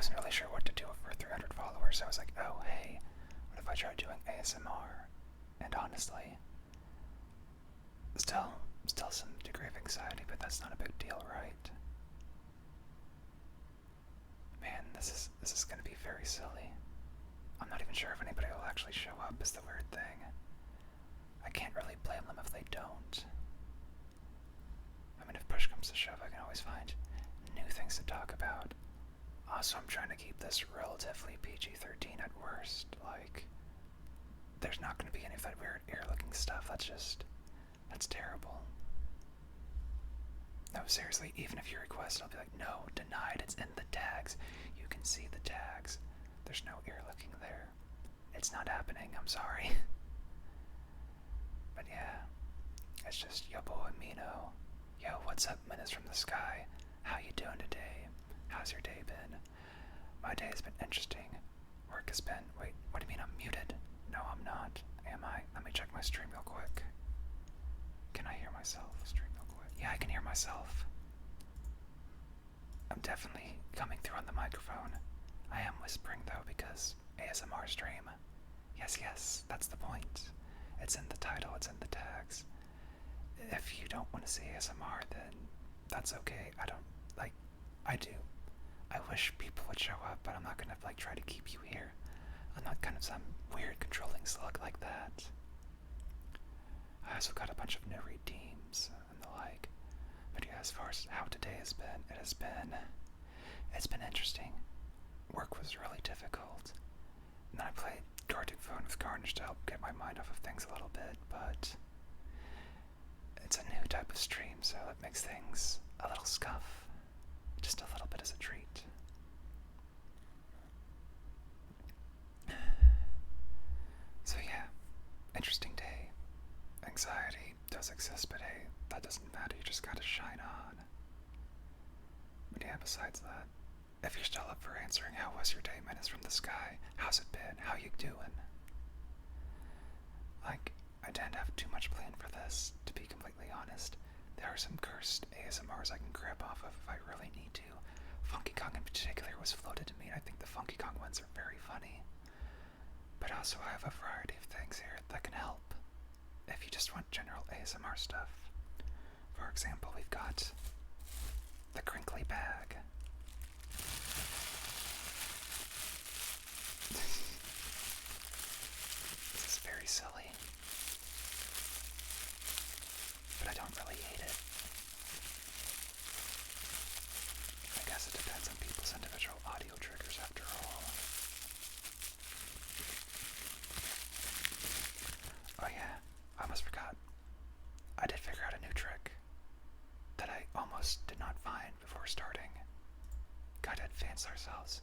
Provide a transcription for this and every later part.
wasn't really sure what to do for 300 followers, so I was like, oh hey, what if I tried doing ASMR? And honestly, still some degree of anxiety, but that's not a big deal, right? Man, this is gonna be very silly. I'm not even sure if anybody will actually show up, is the weird thing. I can't really blame them if they don't. I mean, if push comes to shove, I can always find new things to talk about. Also, I'm trying to keep this relatively PG-13 at worst. Like, there's not going to be any of that weird ear-looking stuff. That's terrible. No, seriously, even if you request, I'll be like, no, denied. It's in the tags. You can see the tags. There's no ear-looking there. It's not happening. I'm sorry. But yeah, it's just yo boy Mino. Yo, what's up, Menace from the Sky? How you doing today? How's your day been? My day has been interesting. Work has been... Wait, what do you mean I'm muted? No, I'm not. Am I? Let me check my stream real quick. Can I hear myself? Stream real quick. Yeah, I can hear myself. I'm definitely coming through on the microphone. I am whispering though because ASMR stream. Yes, that's the point. It's in the title, it's in the tags. If you don't want to see ASMR, then that's okay. I do. I wish people would show up, but I'm not gonna try to keep you here. I'm not kind of some weird controlling slug like that. I also got a bunch of new redeems and the like. But yeah, as far as how today has been, it's been interesting. Work was really difficult. And then I played Gartic Phone with Garnish to help get my mind off of things a little bit, but it's a new type of stream, so it makes things a little scuff. Just a little bit as a treat. So yeah, interesting day. Anxiety does exist, but hey, that doesn't matter, you just gotta shine on. But yeah, besides that, if you're still up for answering how was your day, Menace from the Sky, how's it been, how you doing? I didn't have too much planned for this, to be completely honest. There are some cursed ASMRs I can grab off of if I really need to. Funky Kong in particular was floated to me, and I think the Funky Kong ones are very funny. But also I have a variety of things here that can help if you just want general ASMR stuff. For example, we've got the crinkly bag. This is very silly, but I don't really hate it. I guess it depends on people's individual audio triggers after all. Oh yeah, I almost forgot. I did figure out a new trick that I almost did not find before starting. Gotta advance ourselves.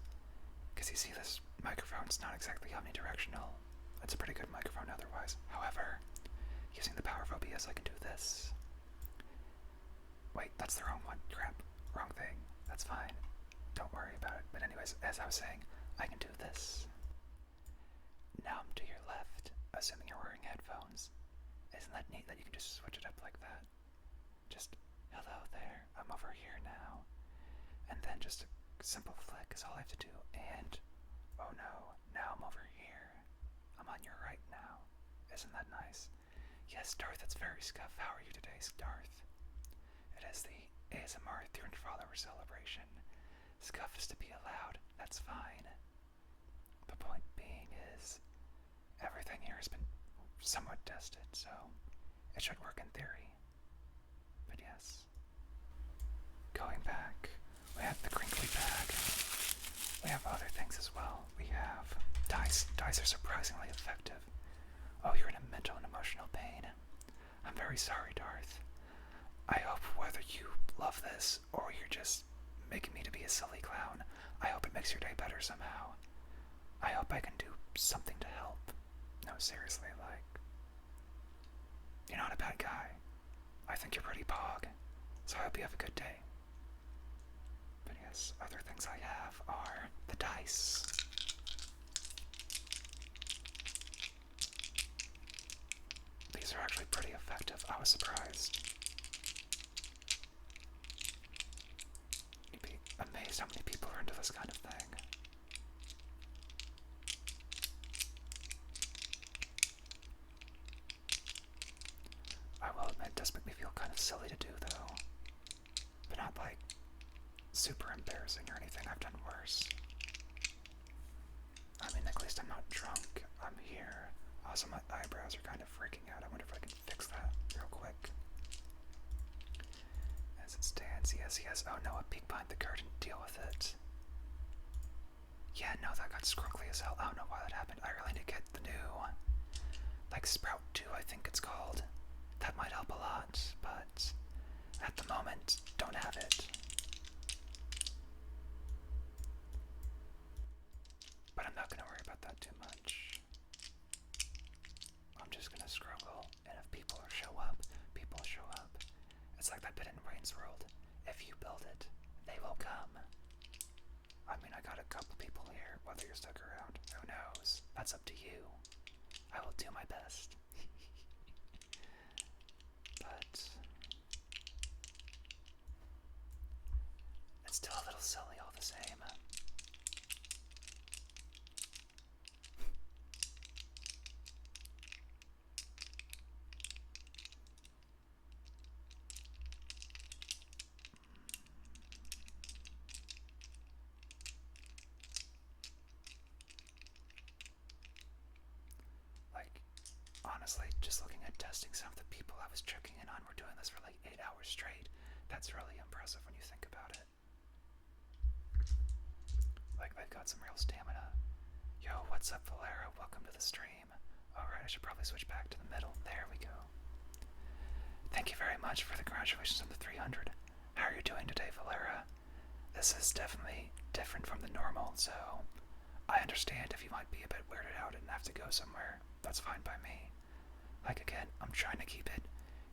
Because you see, this microphone's not exactly omnidirectional. It's a pretty good microphone otherwise. However, using the power of OBS, I can do this. Wait, that's the wrong one. Crap. Wrong thing. That's fine. Don't worry about it. But anyways, as I was saying, I can do this. Now I'm to your left, assuming you're wearing headphones. Isn't that neat that you can just switch it up like that? Just, hello there, I'm over here now. And then just a simple flick is all I have to do, and, oh no, now I'm over here. I'm on your right now. Isn't that nice? Yes, Darth, it's very scuff. How are you today, Darth? It is the ASMR 300 follower celebration. Scuff is to be allowed, that's fine. The point being is, everything here has been somewhat tested, so it should work in theory. But yes. Going back, we have the crinkly bag. We have other things as well. We have dice. Dice are surprisingly effective. Oh, you're in a mental and emotional pain. I'm very sorry, Darth. I hope whether you love this or you're just making me to be a silly clown, I hope it makes your day better somehow. I hope I can do something to help. No, seriously, you're not a bad guy. I think you're pretty pog, so I hope you have a good day. But yes, other things I have are the dice. These are actually pretty effective. I was surprised. You'd be amazed how many people are into this kind of thing. super embarrassing or anything. I've done worse. I mean, at least I'm not drunk. I'm here. Also, my eyebrows are kind of freaking out. I wonder if I can fix that real quick. As it stands, yes, yes. Oh no, a peek behind the curtain. Deal with it. Yeah, no, that got scrunkly as hell. I don't know why that happened. I really need to get the new, like, Sprout 2, I think it's called. That might help a lot, but at the moment, don't have it. But I'm not going to worry about that too much. I'm just going to scruggle, and if people show up, people show up. It's like that bit in Wayne's World. If you build it, they will come. I mean, I got a couple people here. Whether you're stuck around, who knows? That's up to you. I will do my best. But it's still a little silly all the same. Honestly, just looking at testing, some of the people I was checking in on were doing this for like 8 hours straight. That's really impressive when you think about it. Like, they've got some real stamina. Yo, what's up, Valera? Welcome to the stream. Alright, I should probably switch back to the middle. There we go. Thank you very much for the congratulations on the 300. How are you doing today, Valera? This is definitely different from the normal, so I understand if you might be a bit weirded out and have to go somewhere. That's fine by me. Like, again, I'm trying to keep it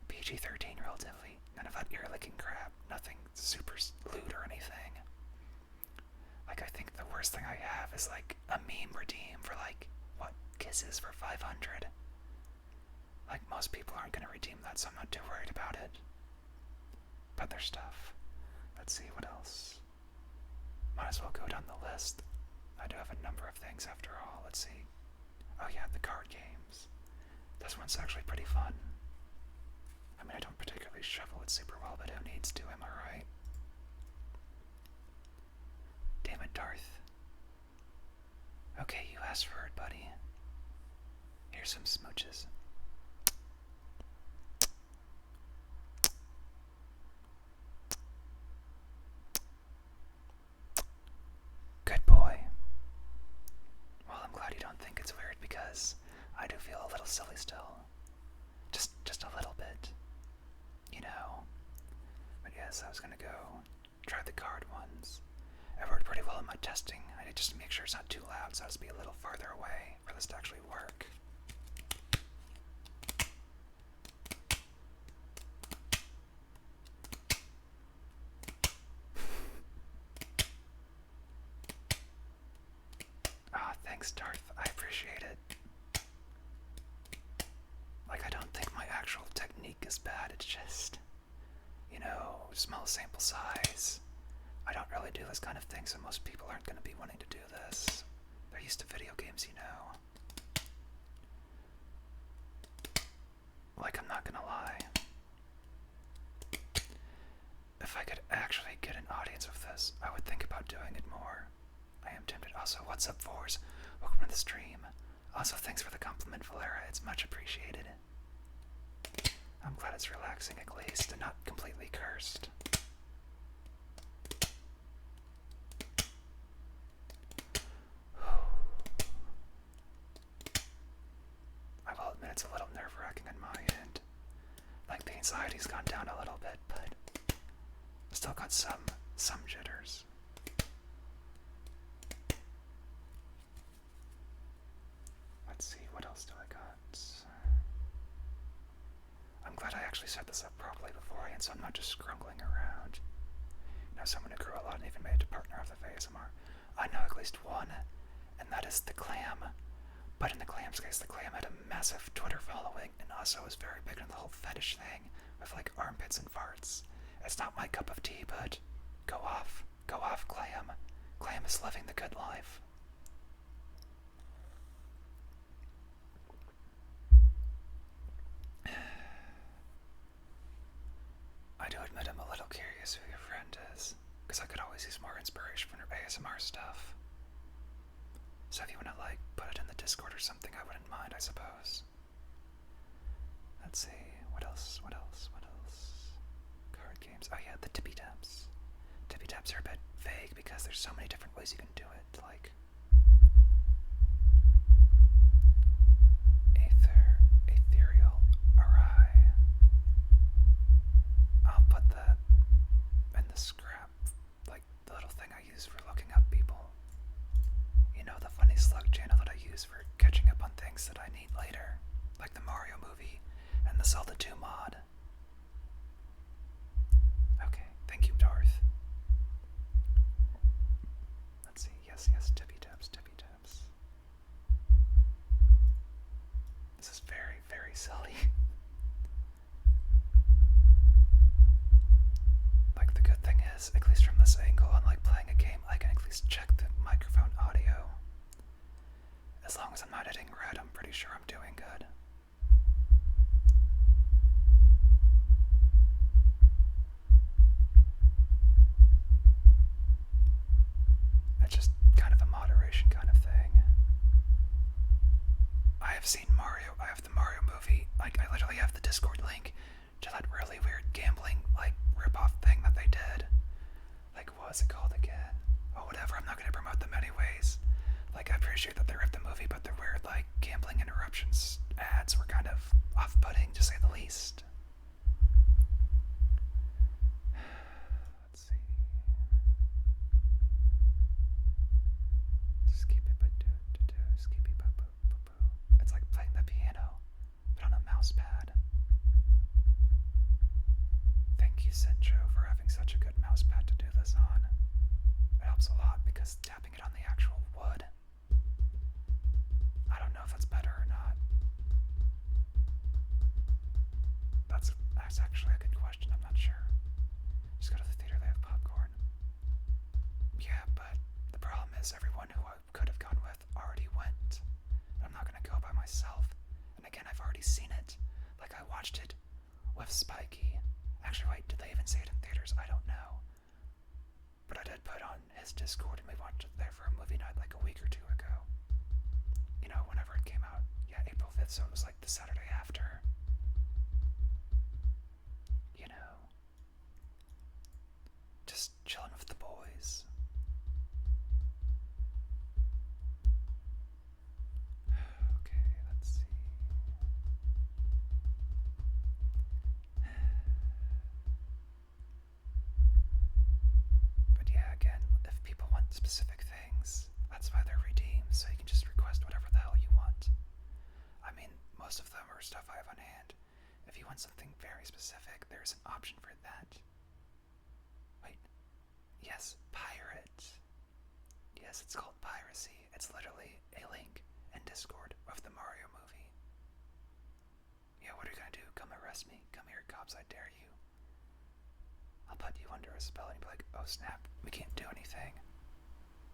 PG-13 relatively. None of that ear-licking crap. Nothing super lewd or anything. Like, I think the worst thing I have is, like, a meme redeem for, like, what, kisses for 500. Like, most people aren't going to redeem that, so I'm not too worried about it. But there's stuff. Let's see, what else? Might as well go down the list. I do have a number of things after all. Let's see. Oh yeah, the card games. This one's actually pretty fun. I mean, I don't particularly shuffle it super well, but who needs to, am I right? Damn it, Darth. Okay, you asked for it, buddy. Here's some smooches. Good boy. Well, I'm glad you don't think it's weird because I do feel a little silly still. Just a little bit. You know. But yes, I was gonna go try the card ones. It worked pretty well in my testing. I need just to make sure it's not too loud, so I have to be a little farther away for this to actually work. Ah, thanks, Darth. I appreciate it. Like, I don't think my actual technique is bad, it's just, you know, small sample size. I don't really do this kind of thing, so most people aren't going to be wanting to do this. They're used to video games, you know. Like, I'm not gonna lie. If I could actually get an audience with this, I would think about doing it more. I am tempted. Also, what's up, Fours? Welcome to the stream. Also, thanks for the compliment, Valera. It's much appreciated. I'm glad it's relaxing at least, and not completely cursed. I will admit it's a little nerve-wracking on my end. Like, the anxiety's gone down a little bit, but still got some jitters. Let's see, what else do I got? I'm glad I actually set this up properly beforehand, so I'm not just scrungling around. You know, someone who grew a lot and even made it to partner of the ASMR. I know at least one, and that is the Clam. But in the Clam's case, the Clam had a massive Twitter following, and also was very big on the whole fetish thing, with like armpits and farts. It's not my cup of tea, but go off, Clam. Clam is living the good life. I do admit I'm a little curious who your friend is. because I could always use more inspiration for ASMR stuff. So if you want to like put it in the Discord or something, I wouldn't mind, I suppose. Let's see, what else? Card games. Oh yeah, the tippy taps. Tippy taps are a bit vague because there's so many different ways you can do it. Like ethereal array. I'll put that in the scrap, like the little thing I use for looking up people. You know, the funny Slug channel that I use for catching up on things that I need later, like the Mario movie and the Zelda 2 mod. Okay, thank you, Darth. Let's see, yes, tippy taps. This is very, very silly. Like, the good thing is, at least from this angle, unlike playing a game, I can at least check the microphone audio. As long as I'm not hitting red, I'm pretty sure I'm doing good. It's just kind of a moderation kind of thing. I have seen Mario, I have the Mario movie, like I literally have the Discord link to that really weird gambling, like, rip-off thing that they did. Like, what was it called again? Oh, whatever, I'm not gonna promote them anyways. Like, I appreciate that they ripped the movie, but the weird, like, gambling interruptions ads were kind of off-putting, to say the least. Let's see. It's like playing the piano, but on a mouse pad. Thank you, Centro, for having such a good mouse pad to do this on. It helps a lot because tapping it on the actual wood. I don't know if that's better or not. That's actually a good question. I'm not sure. Just go to the theater, they have popcorn. Yeah, but the problem is everyone who I could have gone with already went. I'm not gonna go by myself. And again, I've already seen it. Like, I watched it with Spikey. Actually, wait, did they even say it in theaters? I don't know. But I did put on his Discord and we watched it there for a movie night like a week or two ago. You know, whenever it came out. Yeah, April 5th, so it was like the Saturday after. You know. Just chilling with the boys. Okay, let's see. But yeah, again, if people want specific things, that's why they're redeemed, so you can just request whatever the hell you want. I mean, most of them are stuff I have on hand. If you want something very specific, there's an option for that. Wait. Yes, pirate. Yes, it's called piracy. It's literally a link in Discord of the Mario movie. Yeah, what are you gonna do? Come arrest me? Come here, cops, I dare you. I'll put you under a spell and be like, oh snap, we can't do anything.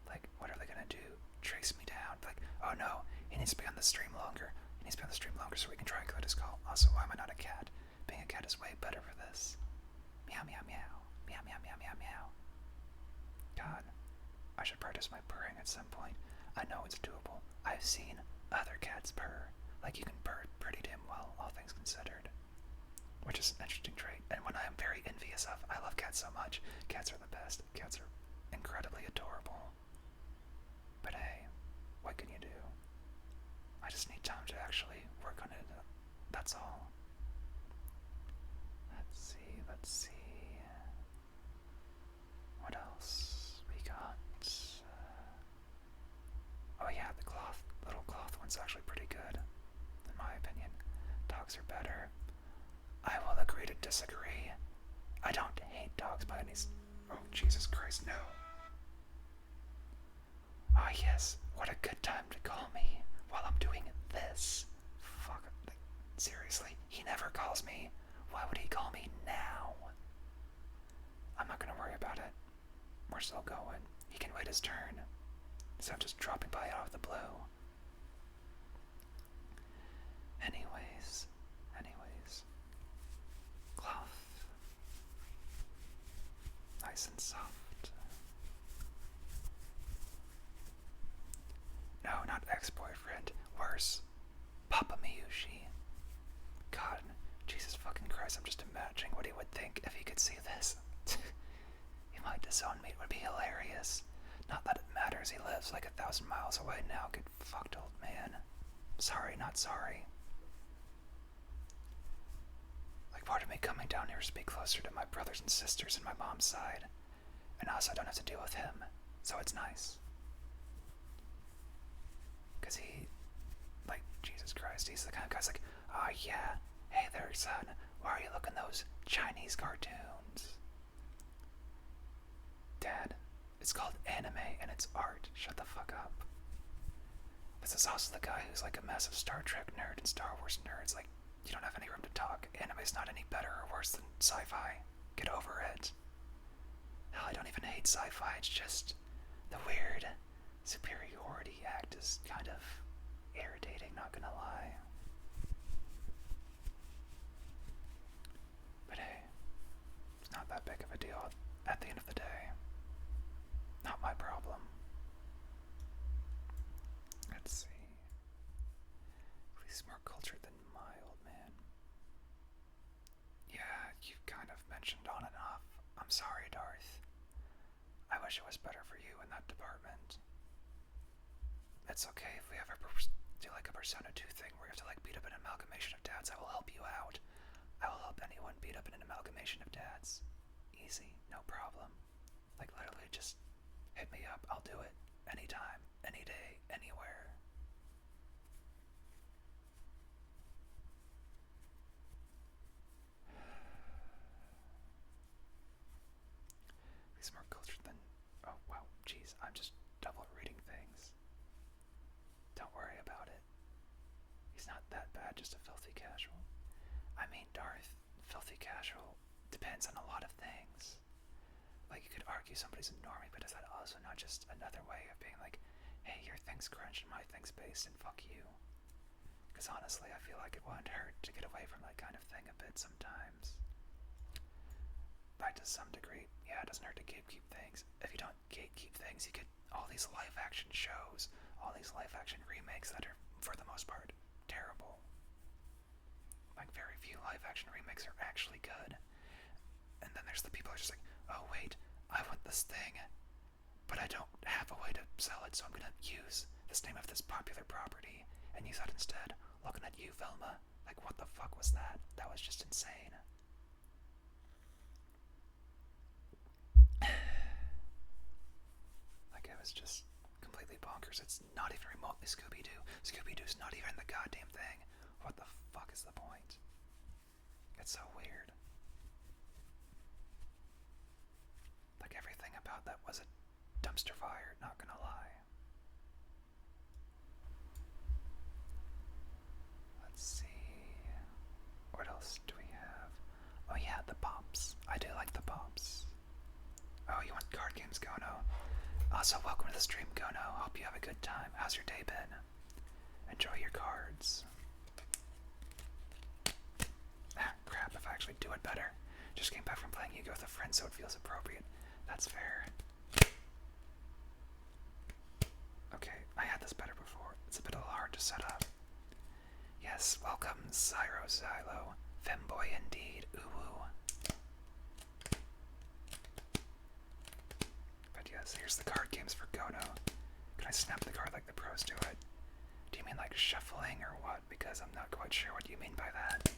Like, what are they gonna do? Trace me down? Like, oh no, he needs to be on the stream longer. He needs to be on the stream longer so we can triangulate his call. Also, why am I not a cat? Being a cat is way better for this. Meow, meow, meow. Meow, meow, meow, meow, meow. God, I should practice my purring at some point. I know it's doable. I've seen other cats purr. Like, you can purr pretty damn well, all things considered. Which is an interesting trait, and one I am very envious of. I love cats so much. Cats are the best. Cats are incredibly adorable. But hey, what can you do? I just need time to actually work on it. That's all. Let's see. What else we got? Oh yeah, the little cloth one's actually pretty good, in my opinion. Dogs are better. I will agree to disagree. I don't hate dogs by any... Oh, Jesus Christ, no. Ah, yes, what a good time to call me while I'm doing this. Fuck, like, seriously, he never calls me. Why would he call me now? I'm not gonna worry about it. We're still going. He can wait his turn. So I'm just dropping by out of the blue. Anyways. Cloth. Nice and soft. what he would think if he could see this. He might disown me. It would be hilarious. Not that it matters. He lives like 1,000 miles away now. Get fucked, old man. Sorry, not sorry. Like, part of me coming down here is to be closer to my brothers and sisters and my mom's side. And also I don't have to deal with him. So it's nice. Because he, like, Jesus Christ, he's the kind of guy's like, oh yeah, hey there, son, why are you looking at those Chinese cartoons? Dad, it's called anime and it's art. Shut the fuck up. This is also the guy who's like a massive Star Trek nerd and Star Wars nerd. It's like, you don't have any room to talk. Anime's not any better or worse than sci-fi. Get over it. Hell, I don't even hate sci-fi. It's just the weird superiority act is kind of irritating, not gonna lie. But hey, it's not that big of a deal at the end of the day. Not my problem. Let's see. At least more cultured than my old man. Yeah, you've kind of mentioned on and off. I'm sorry, Darth. I wish it was better for you in that department. It's okay if we ever do like a Persona 2 thing where you have to like beat up an amalgamation of dads. I will help you out. I will help anyone beat up an amalgamation of dads. Easy, no problem. Like literally just hit me up. I'll do it. Anytime, any day, anywhere. He's more cultured than... Oh, wow, jeez, I'm just double reading things. Don't worry about it. He's not that bad, just a filthy casual. I mean, Darth, filthy casual depends on a lot of things. Like, you could argue somebody's a normie, but is that also not just another way of being like, hey, your thing's crunch and my thing's based, and fuck you? Because honestly, I feel like it wouldn't hurt to get away from that kind of thing a bit sometimes. But to some degree, yeah, it doesn't hurt to gatekeep things. If you don't gatekeep things, you get all these live-action shows, all these live-action remakes that are, for the most part, terrible. Like, very few live-action remakes are actually good. And then there's the people who are just like, oh wait, I want this thing, but I don't have a way to sell it, so I'm gonna use this name of this popular property and use that instead. Looking at you, Velma. Like, what the fuck was that? That was just insane. Like, it was just completely bonkers. It's not even remotely Scooby-Doo. Scooby-Doo's not even the goddamn thing. What the fuck is the point? It's so weird. Like, everything about that was a dumpster fire, not gonna lie. Let's see. What else do we have? Oh yeah, the pops. I do like the pops. Oh, you want card games, Gono? Also, welcome to the stream, Gono. Hope you have a good time. How's your day been? Enjoy your cards. Ah, crap, if I actually do it better. Just came back from playing Yu-Gi-Oh! With a friend, so it feels appropriate. That's fair. Okay, I had this better before. It's a bit hard to set up. Yes, welcome, Zyro Xylo. Femboy indeed. Ooh. But yes, here's the card games for Gono. Can I snap the card like the pros do it? Do you mean like shuffling or what? Because I'm not quite sure what you mean by that.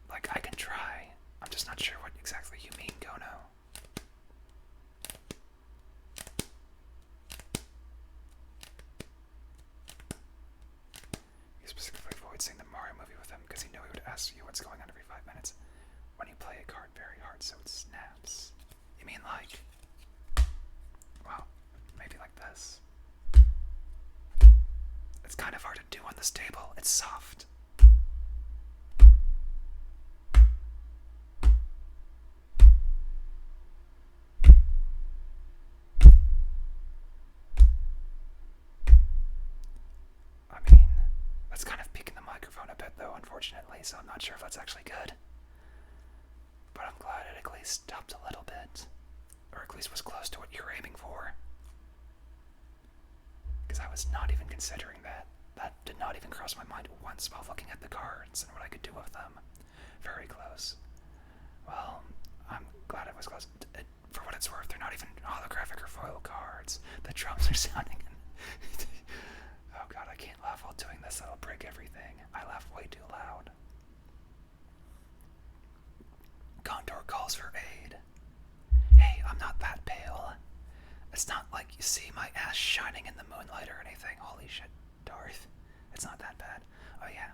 Like, I can try. I'm just not sure what exactly you mean, Gono. You specifically avoid seeing the Mario movie with him because he knew he would ask you what's going on every 5 minutes when you play a card very hard so it snaps. You mean like... Well, maybe like this. It's kind of hard to do on this table. It's soft. I mean, that's kind of peaking the microphone a bit though, unfortunately, so I'm not sure if that's actually good. But I'm glad it at least helped a little bit. Or at least was close to what you were aiming for. Because I was not even considering that. That did not even cross my mind once while looking at the cards and what I could do with them. Very close. Well, I'm glad it was close. For what it's worth, they're not even holographic or foil cards. The drums are sounding. Oh god, I can't laugh while doing this. That'll break everything. I laugh way too loud. Condor calls for aid. Hey, I'm not that pale. It's not like you see my ass shining in the moonlight or anything. Holy shit, Darth. It's not that bad. Oh yeah.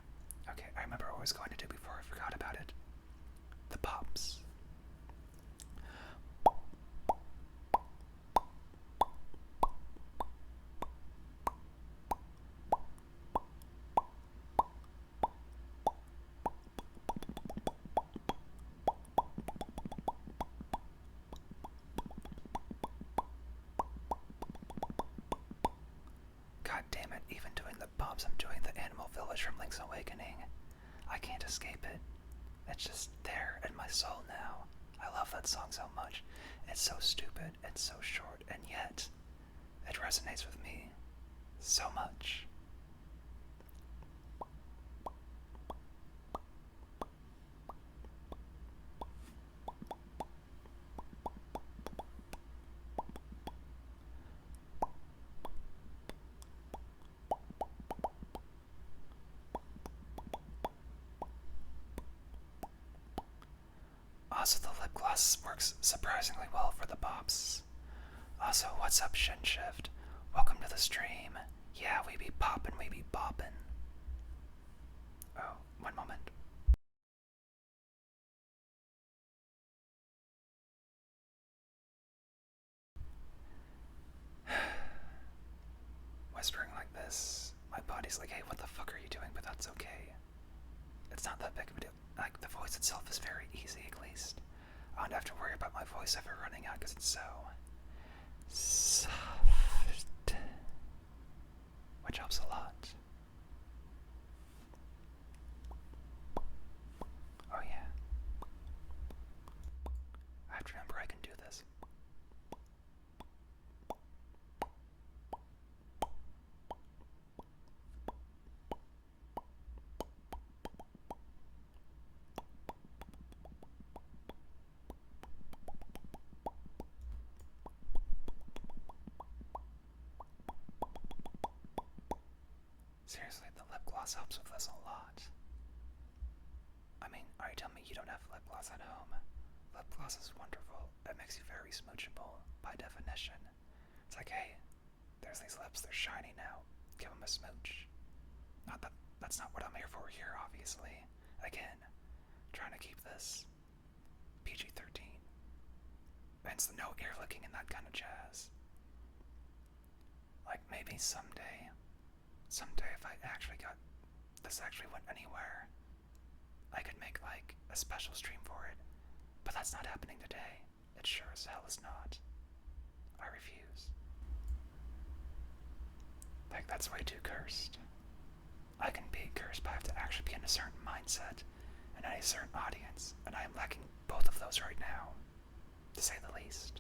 Okay, I remember what I was going to do before I forgot about it. The pops. God damn it, even doing the pops, I'm doing the Animal Village from Link's Awakening. I can't escape it. It's just there in my soul now. I love that song so much. It's so stupid and so short, and yet it resonates with me so much. Also, the lip gloss works surprisingly well for the pops. Also, what's up, Shin Shift? Welcome to the stream. Yeah, we be poppin', we be boppin'. Oh, one moment. Whispering like this, my body's like, hey, what the fuck are you doing? But that's okay. It's not that big of a deal. Like, the voice itself is very easy, at least. I don't have to worry about my voice ever running out because it's so soft, which helps a lot. Oh yeah. I have to remember I can do this. Seriously, the lip gloss helps with this a lot. I mean, are you telling me you don't have lip gloss at home? Lip gloss is wonderful. It makes you very smoochable, by definition. It's like, hey, there's these lips, they're shiny now. Give them a smooch. Not that that's not what I'm here for here, obviously. Again, trying to keep this PG-13. Hence the no ear licking and that kind of jazz. Like, maybe someday if I actually got this actually went anywhere, I could make like a special stream for it. But that's not happening today. It sure as hell is not. I refuse. Like, that's way too cursed. I can be cursed, but I have to actually be in a certain mindset and a certain audience, and I am lacking both of those right now, to say the least.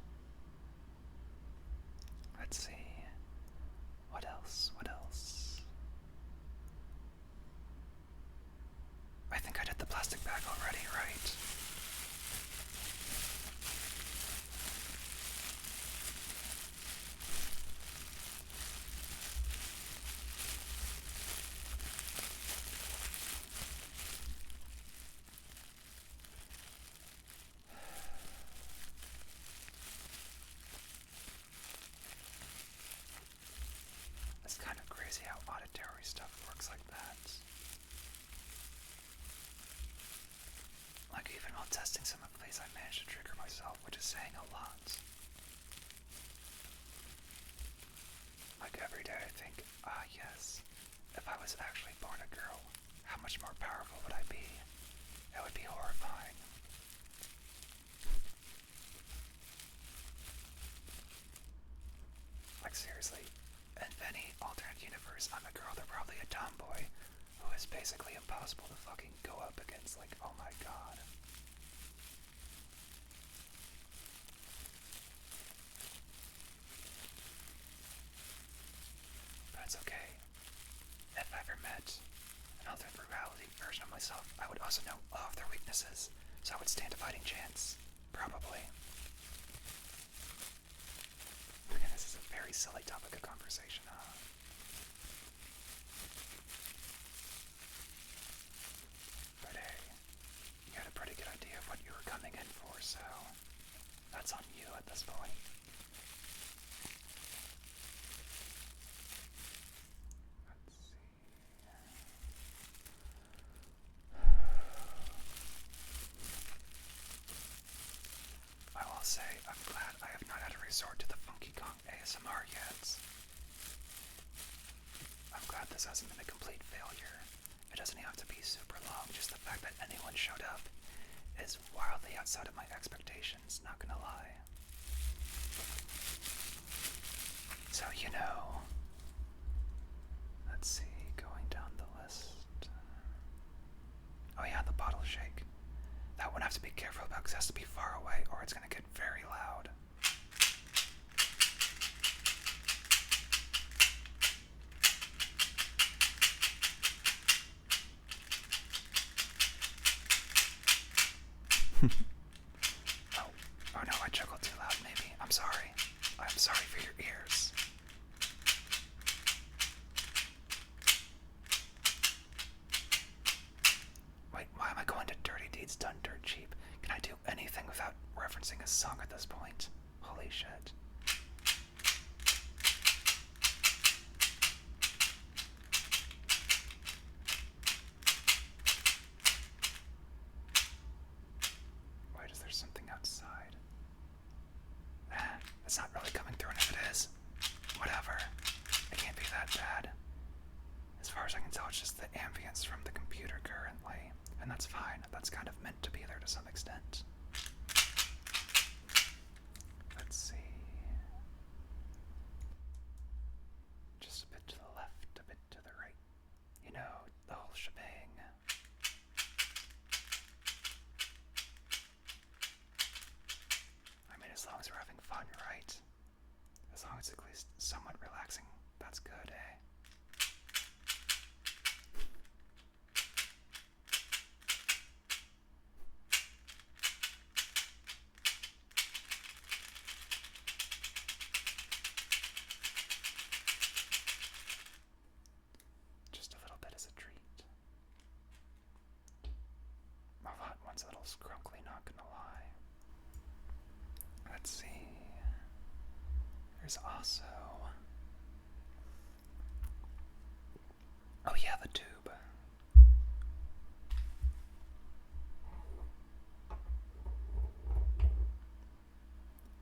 Let's see. What else? What else? I think I did the plastic bag already, right? It's kind of crazy how auditory stuff works like that. Like, even while testing some of these, I managed to trigger myself, which is saying a lot. Like, every day I think, yes, if I was actually born a girl, how much more powerful would I be? It would be horrifying. Like, seriously, in any alternate universe, I'm a girl, they're probably a tomboy who is basically impossible to fucking go up against. Like, oh my god. But it's okay. If I ever met an alternate reality version of myself, I would also know all of their weaknesses, so I would stand a fighting chance. Probably. Okay, this is a very silly topic of conversation, huh? But hey, you had a pretty good idea of what you were coming in for, so that's on you at this point. Let's see. I will say, I'm glad I have not had to resort to the Funky Kong ASMR yet. I'm glad this hasn't been a complete failure. It doesn't have to be super long, just the fact that anyone showed up is wildly outside of my expectations, not gonna lie. So, you know, let's see, going down the list. Oh yeah, the bottle shake. That one I have to be careful about because it has to be far away or it's gonna get very loud. Oh no, I chuckled too loud maybe. I'm sorry. I'm sorry for your ears. Wait, why am I going to Dirty Deeds Done Dirt Cheap? Can I do anything without referencing a song at this point? Holy shit. Wait, is there something outside? It's not really coming through, and if it is, whatever. It can't be that bad. As far as I can tell, it's just the ambience from the computer currently, and that's fine. That's kind of meant to be there to some extent. Let's see. Just a bit to the left, a bit to the right. You know, the whole shebang. I mean, as long as we're having fun, right? As long as it's at least somewhat relaxing, that's good, eh? Just a little bit as a treat. My lot one's a little scrunkly, not gonna lie. Let's see. There's also... oh yeah, the tube.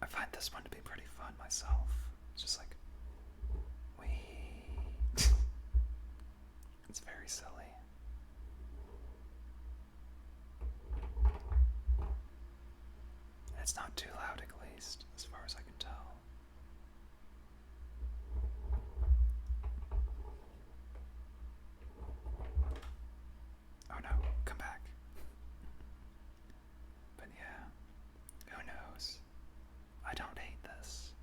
I find this one to be pretty fun myself. It's just like... wee. It's very silly. It's not too loud, at least, as far as I can tell. Oh no, come back. But yeah, who knows? I don't hate this.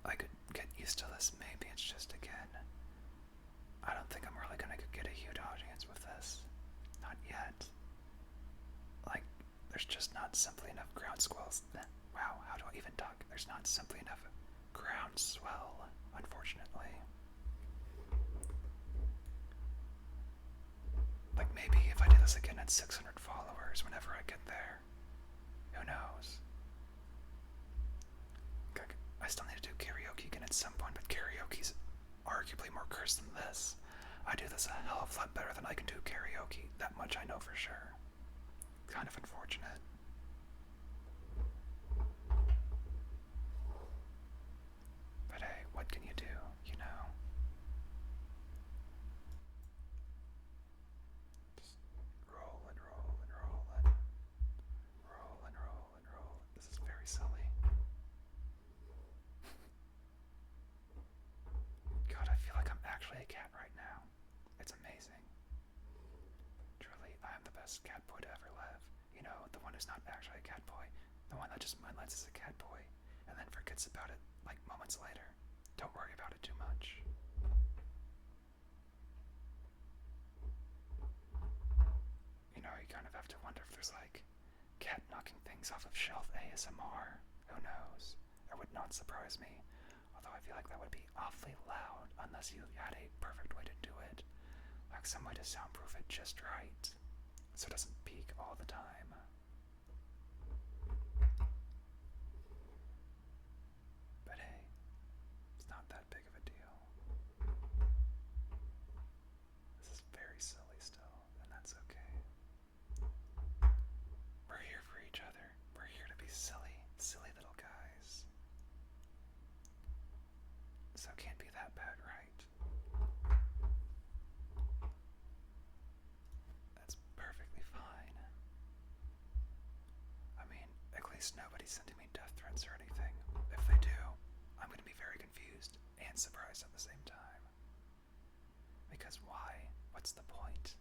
I could get used to this, maybe it's just again. I don't think I'm really gonna get a huge audience with this. Not yet. Like, there's just not simply enough groundswells. Wow, how do I even talk? There's not simply enough groundswell, unfortunately. Like, maybe if I do this again at 600 followers whenever I get there. Who knows? I still need to do karaoke again at some point, but karaoke's arguably more cursed than this. I do this a hell of a lot better than I can do karaoke. That much I know for sure. Kind of unfortunate. But hey, what can you do, you know? Just roll and roll and roll and roll and roll and roll. This is very silly. God, I feel like I'm actually a cat right now. It's amazing. Truly, I am the best cat boy to ever live. You know, the one who's not actually a cat boy. The one that just moonlights as a cat boy and then forgets about it, like, moments later. Don't worry about it too much. You know, you kind of have to wonder if there's like cat knocking things off of shelf ASMR. Who knows? It would not surprise me. Although I feel like that would be awfully loud unless you had a perfect way to do it. Like some way to soundproof it just right so it doesn't peak all the time. But hey, it's not that big of a deal. This is very silly still, and that's okay. We're here for each other. We're here to be silly, silly little guys. So it can't be that bad, right? That's perfectly fine. I mean, at least nobody's sending me death threats or anything. If they do, I'm going to be very confused and surprised at the same time. Because why? What's the point?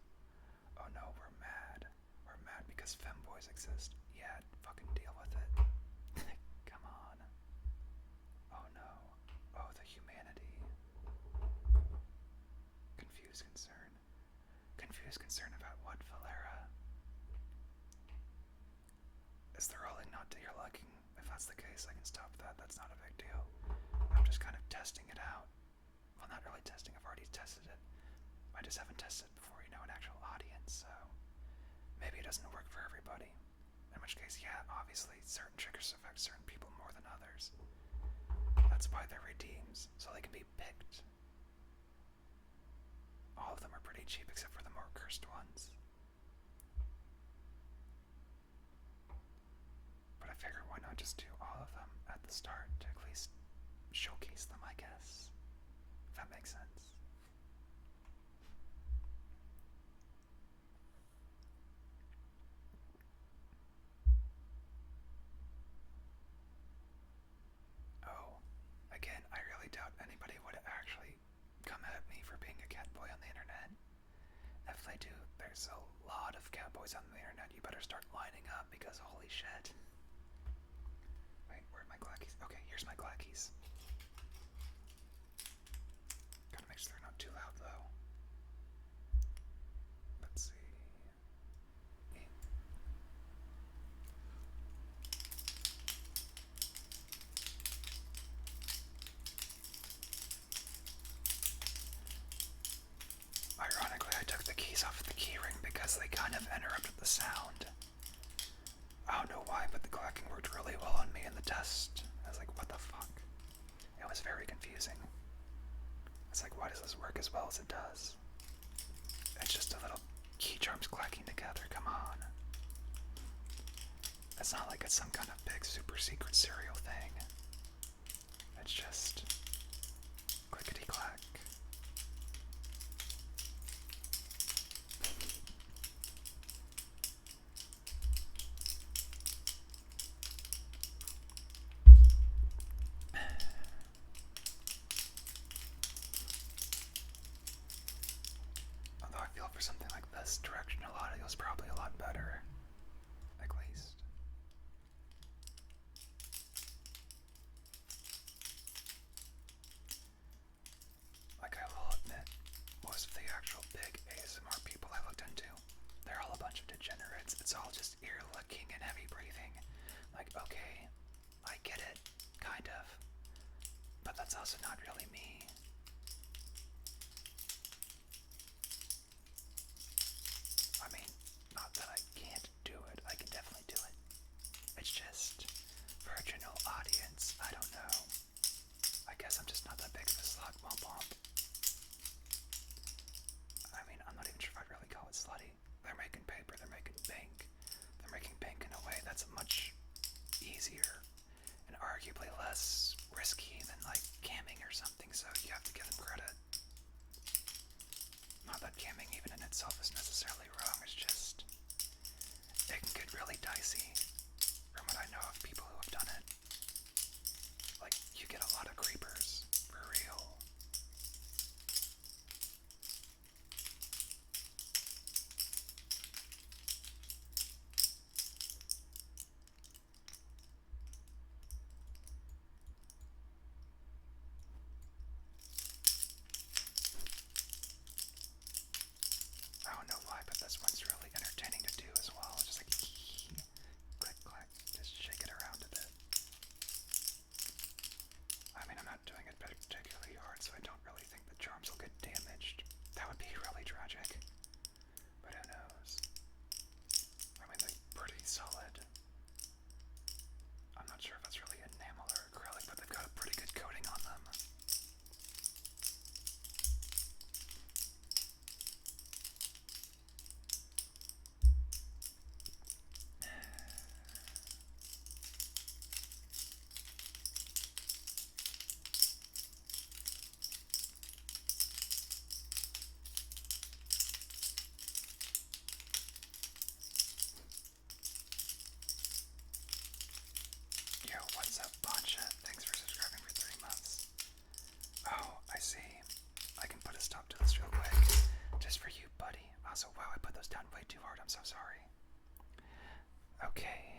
Oh no, we're mad. We're mad because femboys exist. Yeah, fucking deal with it. Come on. Oh no. Oh, the humanity. Confused concern. Confused concern about what, Valera? Is the rolling not to your liking? If that's the case, I can stop that. That's not a big deal. I'm just kind of testing it out. Well, not really testing. I've already tested it. I just haven't tested it before, an actual audience, so maybe it doesn't work for everybody. In which case, yeah, obviously, certain triggers affect certain people more than others. That's why they're redeems, so they can be picked. All of them are pretty cheap except for the more cursed ones. But I figured why not just do all of them at the start to at least showcase them, I guess. If that makes sense. Oh, again, I really doubt anybody would actually come at me for being a catboy on the internet. If they do, there's a lot of catboys on the internet. You better start lining up because holy shit. Wait, where are my glackies? Okay, here's my glackies. Gotta make sure they're not too loud though. Let's see. Ironically, I took the keys off the keyring because they kind of interrupted the sound. I don't know why, but the clacking worked really well on me in the test. I was like, what the fuck? It was very confusing. It's like, why does this work as well as it does? It's just a little key charms clacking together, come on. It's not like it's some kind of big super secret serial thing. It's just clickety clack. Although I feel for something like this, directional audio is probably a lot better. At least. Like I will admit, most of the actual big ASMR people I looked into, they're all a bunch of degenerates. It's all just ear licking and heavy breathing. Like, okay, I get it, kind of. But that's also not really me. I mean, not that I can't do it, I can definitely do it. It's just, for a general audience, I don't know. I guess I'm just not that big of a slug womp womp. I mean, I'm not even sure if I'd really call it slutty. They're making paper, they're making bank. They're making bank in a way that's much easier and arguably less risky than like camming or something, so you have to give them credit. Not that camming even in itself is necessarily wrong, it's just it can get really dicey from what I know of people who have done it. Like, you get a lot of creepers, for real. Also, wow, I put those down way too hard. I'm so sorry. Okay,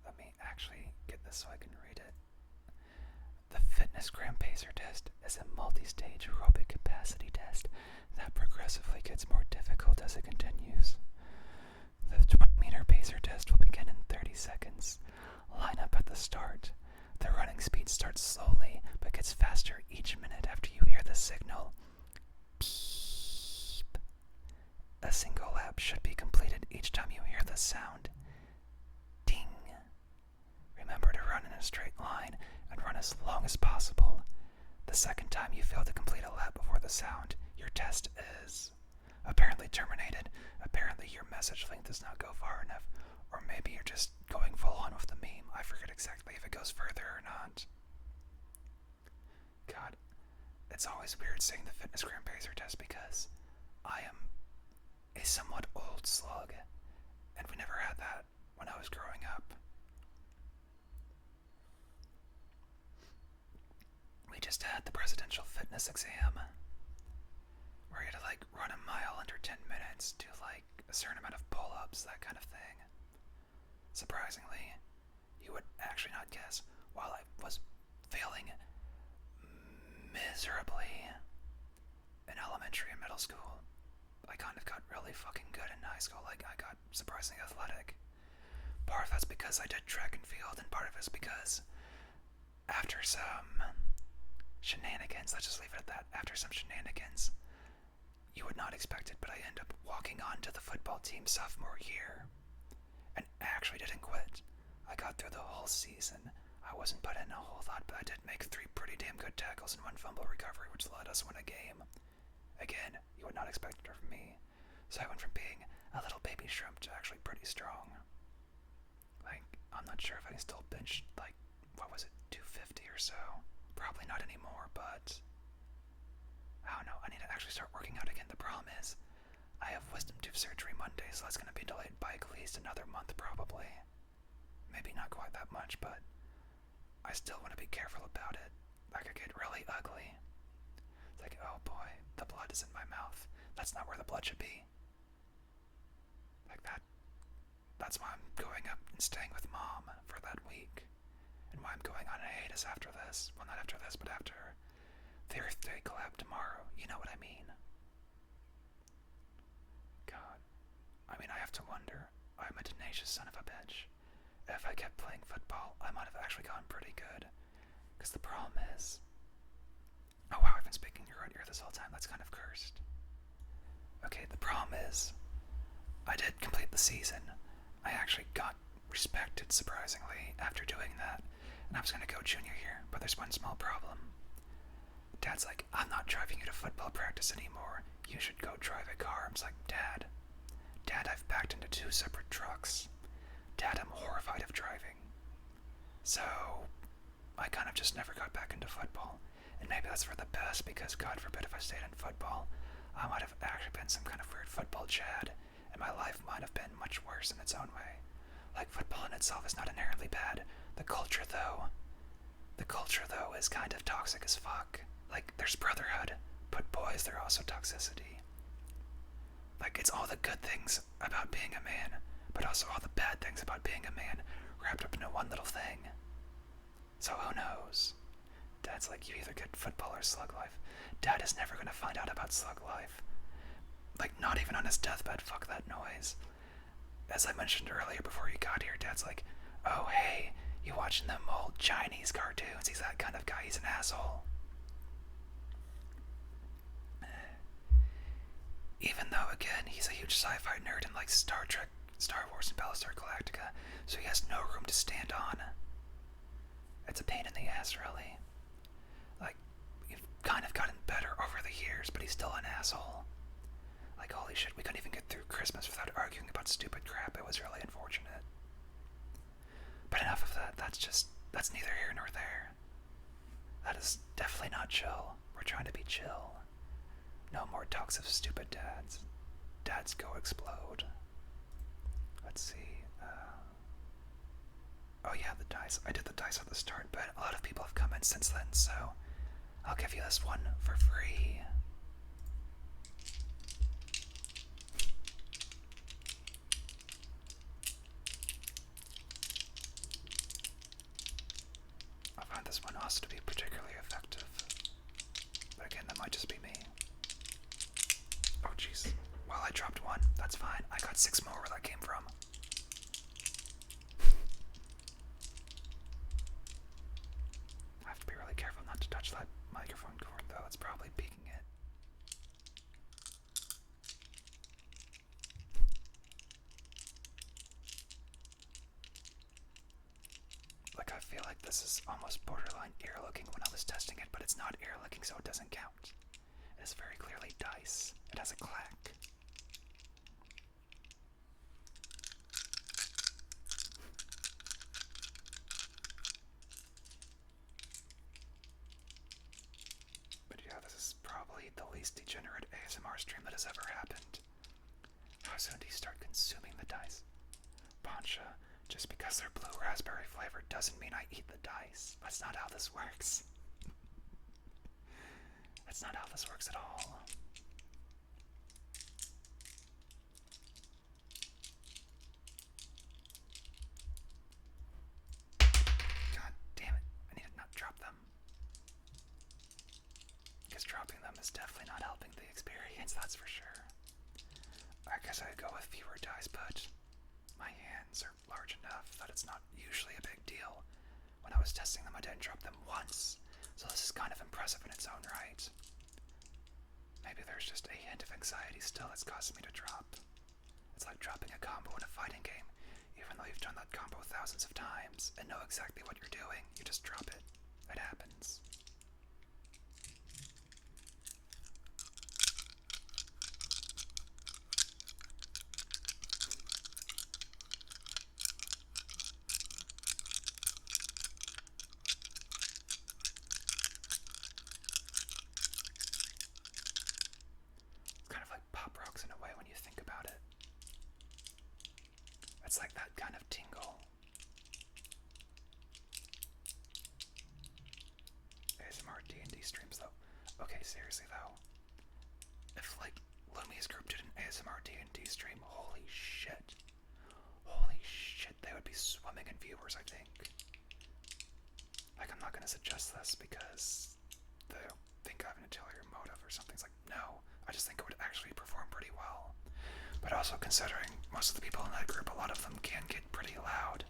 let me actually get this so I can read it. The Fitness Gram Pacer test is a multi-stage aerobic capacity test that progressively gets more difficult as it continues. The 20-meter pacer test will begin in 30 seconds. Line up at the start. The running speed starts slowly but gets faster each minute after you hear the signal. Beep. A single lap should be completed each time you hear the sound. Ding. Remember to run in a straight line and run as long as possible. The second time you fail to complete a lap before the sound, your test is apparently terminated. Apparently your message link does not go far enough, or maybe you're just going full on with the meme. I forget exactly if it goes further or not. God, it's always weird saying the Fitness Gram Pacer test because I am a somewhat old slug, and we never had that when I was growing up. We just had the presidential fitness exam, where you had to like run a mile under 10 minutes, do like a certain amount of pull-ups, that kind of thing. Surprisingly, you would actually not guess, while I was failing miserably in elementary and middle school, I kind of got really fucking good in high school. Like, I got surprisingly athletic. Part of that's because I did track and field, and part of it's because after some shenanigans, let's just leave it at that, after some shenanigans, you would not expect it, but I ended up walking on to the football team sophomore year, and actually didn't quit. I got through the whole season. I wasn't put in a whole lot, but I did make 3 pretty damn good tackles and 1 fumble recovery, which let us win a game. Again, you would not expect it from me. So I went from being a little baby shrimp to actually pretty strong. Like, I'm not sure if I can still bench, like, what was it, 250 or so? Probably not anymore, but I don't know, I need to actually start working out again. The problem is, I have wisdom tooth surgery Monday, so that's going to be delayed by at least another month, probably. Maybe not quite that much, but I still want to be careful about it. That could get really ugly. It's like, oh boy, the blood is in my mouth. That's not where the blood should be. Like that. That's why I'm going up and staying with Mom for that week. And why I'm going on a hiatus after this. Well, not after this, but after the Earth Day collab tomorrow. You know what I mean. God. I mean, I have to wonder. I'm a tenacious son of a bitch. If I kept playing football, I might have actually gotten pretty good. Because the problem is... Oh wow, I've been speaking your right ear this whole time. That's kind of cursed. Okay, the problem is... I did complete the season. I actually got respected, surprisingly, after doing that. And I was going to go junior year, but there's one small problem. Dad's like, I'm not driving you to football practice anymore. You should go drive a car. I'm just like, Dad, I've backed into 2 separate trucks. Dad, I'm horrified of driving. So, I kind of just never got back into football. And maybe that's for the best, because God forbid if I stayed in football, I might have actually been some kind of weird football Chad, and my life might have been much worse in its own way. Like, football in itself is not inherently bad. The culture, though, is kind of toxic as fuck. Like, there's brotherhood, but boys, there's also toxicity. Like, it's all the good things about being a man, but also all the bad things about being a man wrapped up into one little thing. So who knows? Dad's like, you either get football or slug life. Dad is never gonna find out about slug life. Like, not even on his deathbed, fuck that noise. As I mentioned earlier before you got here, Dad's like, oh hey, you watching them old Chinese cartoons? He's that kind of guy, he's an asshole. Even though, again, he's a huge sci-fi nerd and likes Star Trek, Star Wars, and Battlestar Galactica, so he has no room to stand on. It's a pain in the ass, really. Like, we've kind of gotten better over the years, but he's still an asshole. Like, holy shit, we couldn't even get through Christmas without arguing about stupid crap. It was really unfortunate. But enough of that. That's neither here nor there. That is definitely not chill. We're trying to be chill. No more talks of stupid dads. Dads go explode. Let's see. Oh yeah, the dice. I did the dice at the start, but a lot of people have come in since then, so I'll give you this one for free. got 6 more where that came from. I have to be really careful not to touch that microphone cord though, it's probably peaking it. Like, I feel like this is almost borderline ear-looking when I was testing it, but it's not ear-looking, so it doesn't count. It is very clearly dice. It has a clack. But yeah, this is probably the least degenerate ASMR stream that has ever happened. How soon do you start consuming the dice? Poncha, just because they're blue raspberry flavored doesn't mean I eat the dice. That's not how this works. That's not how this works at all. God damn it, I need to not drop them. Because dropping them is definitely not helping the experience, that's for sure. I guess I'd go with fewer dice, but my hands are large enough that it's not usually a big deal. When I was testing them, I didn't drop them once, so this is kind of impressive in its own right. Maybe there's just a hint of anxiety still that's causing me to drop. It's like dropping a combo in a fighting game. Even though you've done that combo thousands of times and know exactly what you're doing, you just drop it. It happens. It's kind of like Pop Rocks in a way when you think about it. It's like that kind of tingle. ASMR D&D streams though. Okay, seriously though. If like Lumi's group did an ASMR D&D stream, holy shit. Holy shit, they would be swimming in viewers, I think. Like, I'm not gonna suggest this because they think I have an ulterior motive or something. It's like, no, I just think it would actually perform pretty well. But also considering most of the people in that group, a lot of them can get pretty loud.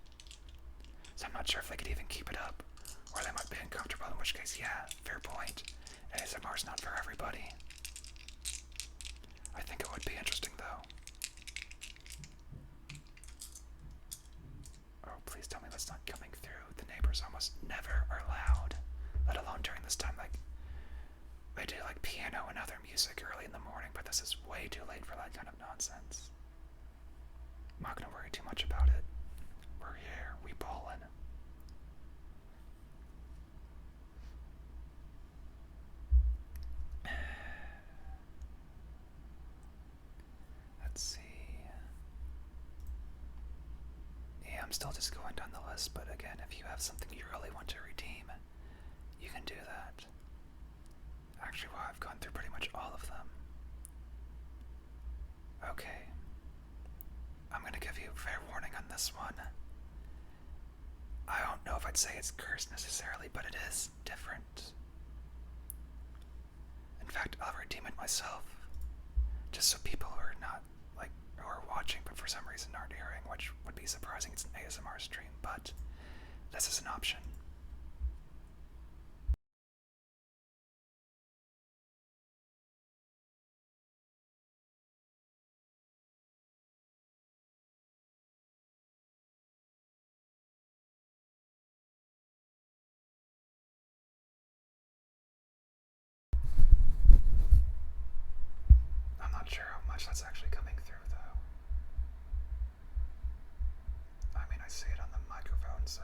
So I'm not sure if they could even keep it up. Or they might be uncomfortable, in which case, yeah, fair point. ASMR's not for everybody. I think it would be interesting though. Oh, please tell me that's not coming through. The neighbors almost never are loud. Let alone during this time, like, they do like piano and other music early in the morning, but this is way too late for that kind of nonsense. I'm not gonna worry too much about it. We're here, we ballin'. Let's see. Yeah, I'm still just going down the list, but again, if you have something you really want to redeem, you can do that. Actually, well, I've gone through pretty much all of them. Okay. I'm gonna give you fair warning on this one. I don't know if I'd say it's cursed necessarily, but it is different. In fact, I'll redeem it myself. Just so people who are not, like, who are watching but for some reason aren't hearing, which would be surprising, it's an ASMR stream, but this is an option. I'm not sure how much that's actually coming through, though. I mean, I see it on the microphone, so...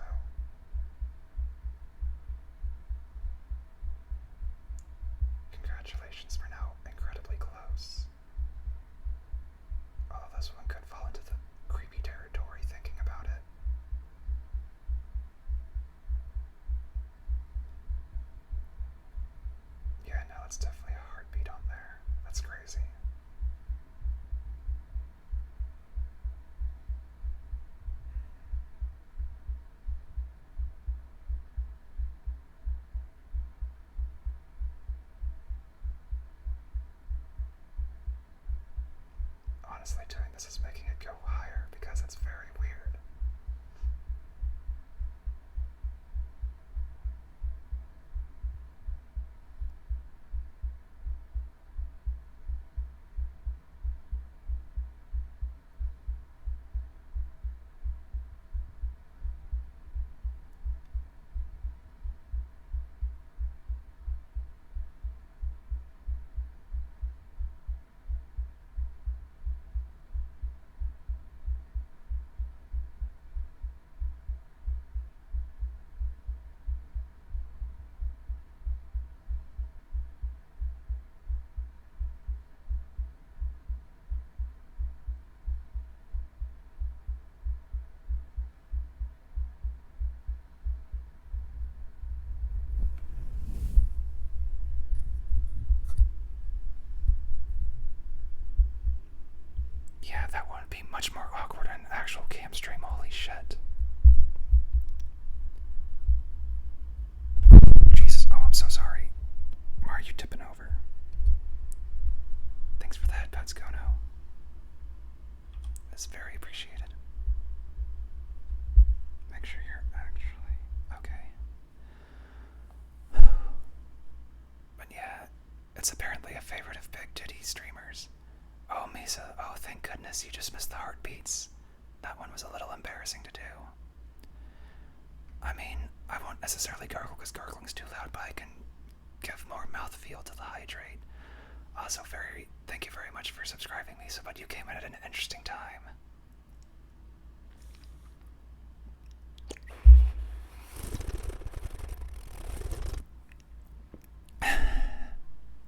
Congratulations, we're now incredibly close. Although this one could fall into the creepy territory thinking about it. Yeah, no, it's definitely a heartbeat on there. That's crazy. Honestly, doing this is making it go higher because it's very weird. Yeah, that would be much more awkward in actual cam stream, holy shit. Jesus, oh, I'm so sorry. Why are you tipping over? Thanks for the headbuds, Gono. That's very appreciated. Make sure you're actually okay. But yeah, it's apparently a favorite of big titty streamers. Oh, Misa, oh, thank goodness you just missed the heartbeats. That one was a little embarrassing to do. I mean, I won't necessarily gargle because gargling's too loud, but I can give more mouthfeel to the hydrate. Also, thank you very much for subscribing, Misa, but you came in at an interesting time.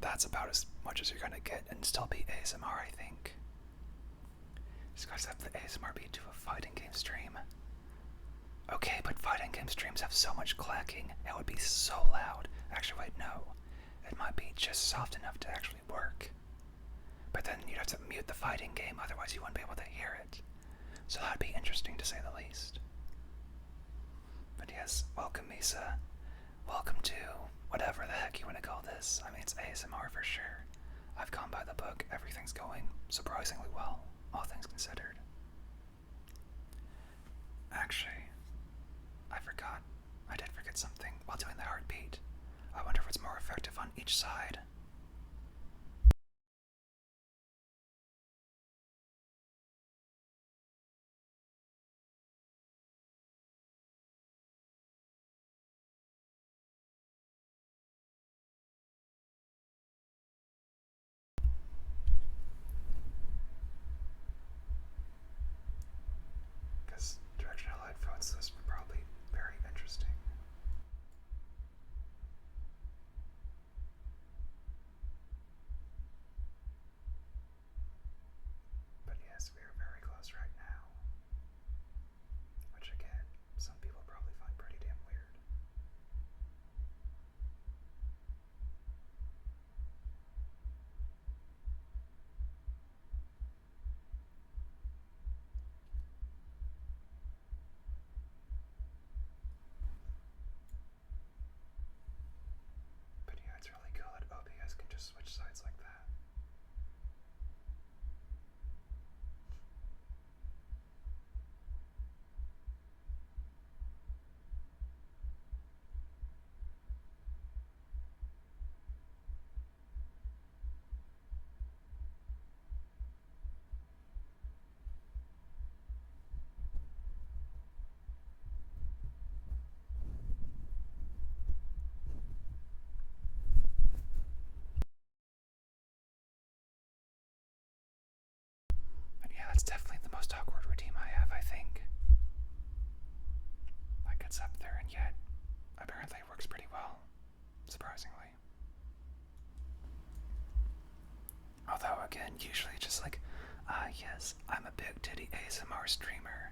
That's about as much as you're gonna get and still be ASMR, I think. Just gotta have the ASMR beat to a fighting game stream. Okay, but fighting game streams have so much clacking, it would be so loud. Actually, wait, no. It might be just soft enough to actually work. But then you'd have to mute the fighting game, otherwise you wouldn't be able to hear it. So that'd be interesting to say the least. But yes, welcome, Misa. Welcome to whatever the heck you want to call this. I mean, it's ASMR for sure. I've gone by the book. Everything's going surprisingly well, all things considered. Actually, I forgot. I did forget something while doing the heartbeat. I wonder if it's more effective on each side. Because directional headphones, those were probably very interesting. But yes, we are very close right now. Which again, some people probably find pretty damn weird. But yeah, it's really cool that OBS can just switch sides like that. But yeah, that's definitely the most awkward routine I have, I think. Like, it's up there, and yet, apparently it works pretty well, surprisingly. Although, again, usually just like, yes, I'm a big titty ASMR streamer,